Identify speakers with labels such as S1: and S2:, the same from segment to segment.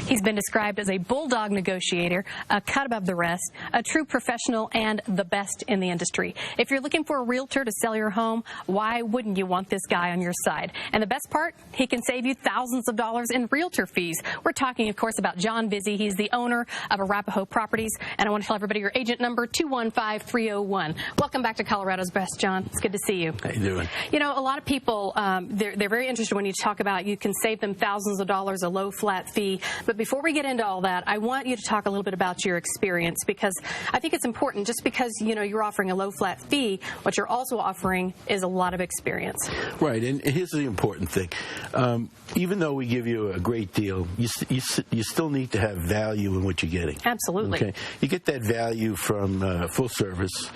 S1: He's been described as a bulldog negotiator, a cut above the rest, a true professional, and the best in the industry. If you're looking for a realtor to sell your home, why wouldn't you want this guy on your side? And the best part, he can save you thousands of dollars in realtor fees. We're talking, of course, about John Vizzi. He's the owner of Arapahoe Properties, and I want to tell everybody your agent number, 215-301. Welcome back to Colorado's Best, John. It's good to see you.
S2: How you doing?
S1: You know, a lot of people, they're very interested when you talk about you can save them thousands of dollars, a low flat fee. But before we get into all that, I want you to talk a little bit about your experience, because I think it's important. Just because, you know, you're offering a low flat fee, what you're also offering is a lot of experience.
S2: Right, and here's the important thing. Even though we give you a great deal, you still need to have value in what you're getting.
S1: Absolutely. Okay?
S2: You get that value from full service.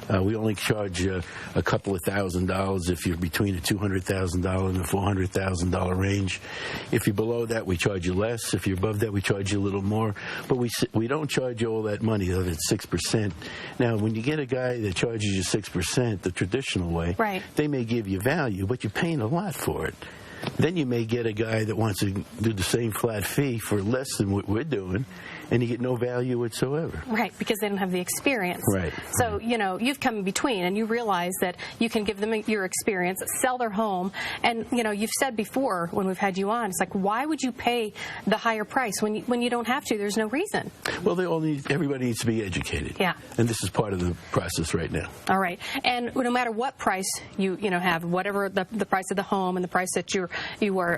S2: We only charge a couple of $1,000s if you're between a $200,000 and a $400,000 range. If you're below that, we charge you less. If you're above that, we charge you a little more. But we don't charge you all that money, though. It's 6%. Now, when you get a guy that charges you 6% the traditional way,
S1: right,
S2: they may give you value, but you're paying a lot for it. Then you may get a guy that wants to do the same flat fee for less than what we're doing, and you get no value whatsoever.
S1: Right, because they don't have the experience.
S2: Right.
S1: So, you know, you've come in between, and you realize that you can give them your experience, sell their home, and, you know, you've said before when we've had you on, it's like, why would you pay the higher price when you don't have to? There's no reason.
S2: Well, everybody needs to be educated.
S1: Yeah.
S2: And this is part of the process right now.
S1: All right. And no matter what price you have, whatever the price of the home and the price that you are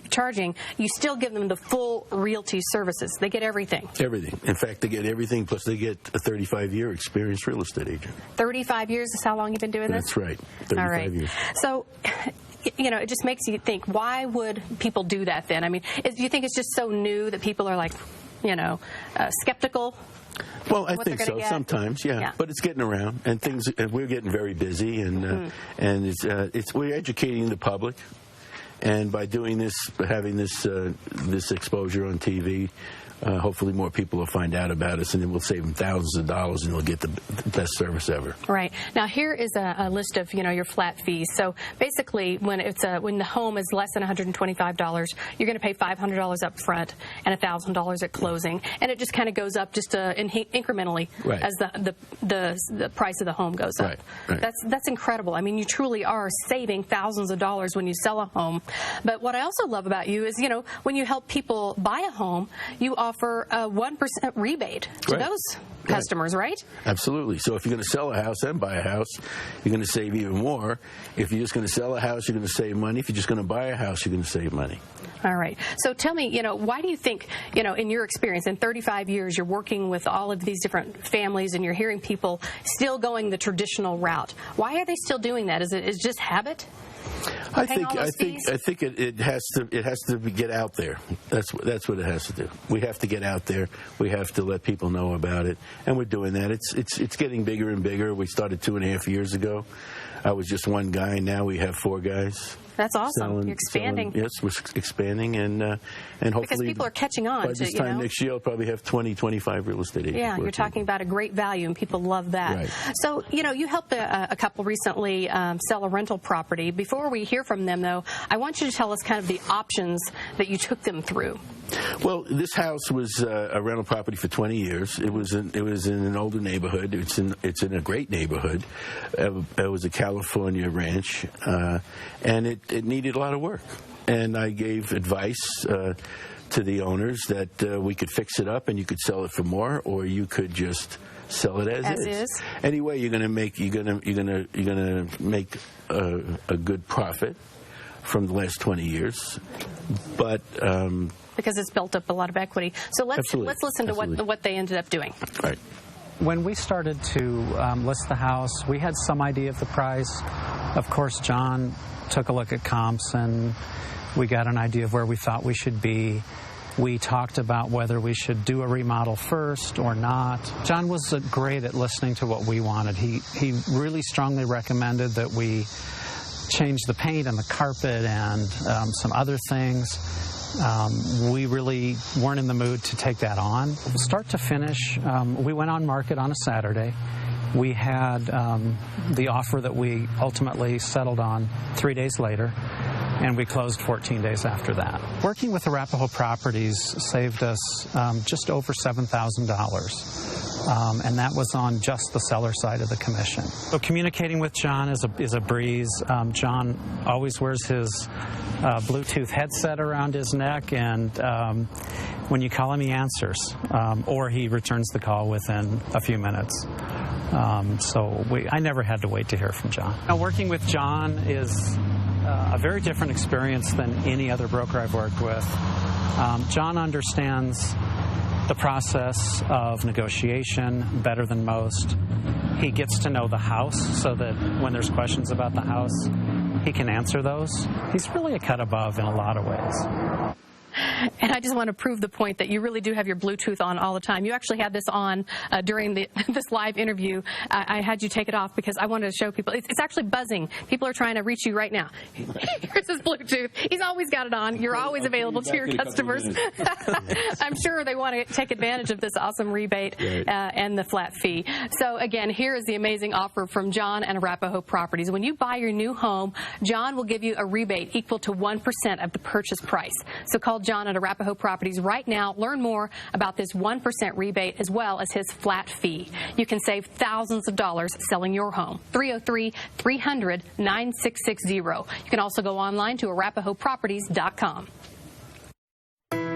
S1: charging, you still give them the full realty services. They get everything.
S2: Everything. In fact, they get everything, plus they get a 35-year experienced real estate agent.
S1: 35 years is how long you've been doing this?
S2: That's right. 35 years.
S1: So, you know, it just makes you think, why would people do that then? I mean, do you think it's just so new that people are like, you know, skeptical?
S2: Well, I think so. Sometimes, yeah. But it's getting around, and we're getting very busy, and we're educating the public. And by doing this, having this exposure on TV, hopefully more people will find out about us, and then we'll save them thousands of dollars, and they'll get the best service ever.
S1: Right. Now, here is a list of, you know, your flat fees. So basically, when the home is less than $125, you're going to pay $500 up front and $1,000 at closing, and it just kind of goes up just incrementally as the price of the home goes up.
S2: Right.
S1: That's incredible. I mean, you truly are saving thousands of dollars when you sell a home. But what I also love about you is, you know, when you help people buy a home, you offer a 1% rebate to those customers, right?
S2: Absolutely. So if you're going to sell a house and buy a house, you're going to save even more. If you're just going to sell a house, you're going to save money. If you're just going to buy a house, you're going to save money.
S1: All right. So tell me, you know, why do you think, you know, in your experience, in 35 years, you're working with all of these different families and you're hearing people still going the traditional route? Why are they still doing that? Is it just habit?
S2: I think it has to get out there. That's what it has to do. We have to get out there. We have to let people know about it, and we're doing that. It's getting bigger and bigger. We started 2.5 years ago. I was just one guy. Now we have 4 guys.
S1: That's awesome. You're expanding.
S2: Yes, we're expanding, and hopefully
S1: because people are catching on.
S2: By this time next year, I'll probably have 25 real estate agents.
S1: Yeah, you're talking about a great value, and people love that.
S2: Right.
S1: So, you know, you helped a couple recently sell a rental property. Before we hear from them, though, I want you to tell us kind of the options that you took them through.
S2: Well, this house was a rental property for 20 years. It was in an older neighborhood. It's in a great neighborhood. It was a California ranch, and it needed a lot of work. And I gave advice to the owners that we could fix it up and you could sell it for more, or you could just sell it as is. Anyway, you're going to make a good profit from the last 20 years, but
S1: because it's built up a lot of equity. So let's listen to what they ended up doing.
S2: Right.
S3: When we started to list the house, we had some idea of the price. Of course, John took a look at comps, and we got an idea of where we thought we should be. We talked about whether we should do a remodel first or not. John was great at listening to what we wanted. He really strongly recommended that we change the paint and the carpet and some other things. We really weren't in the mood to take that on. Start to finish, we went on market on a Saturday. We had the offer that we ultimately settled on 3 days later. and we closed 14 days after that. Working with Arapahoe Properties saved us just over $7,000, and that was on just the seller side of the commission. So communicating with John is a breeze. John always wears his Bluetooth headset around his neck, and when you call him, he answers, or he returns the call within a few minutes. I never had to wait to hear from John. Now, working with John is a very different experience than any other broker I've worked with. John understands the process of negotiation better than most. He gets to know the house so that when there's questions about the house, he can answer those. He's really a cut above in a lot of ways.
S1: And I just want to prove the point that you really do have your Bluetooth on all the time. You actually had this on during this live interview. I had you take it off because I wanted to show people. It's actually buzzing. People are trying to reach you right now. Here's his Bluetooth. He's always got it on. You're always available to your customers. I'm sure they want to take advantage of this awesome rebate and the flat fee. So, again, here is the amazing offer from John and Arapahoe Properties. When you buy your new home, John will give you a rebate equal to 1% of the purchase price. So call John at Arapahoe Properties right now. Learn more about this 1% rebate as well as his flat fee. You can save thousands of dollars selling your home. 303-300-9660. You can also go online to arapahoeproperties.com.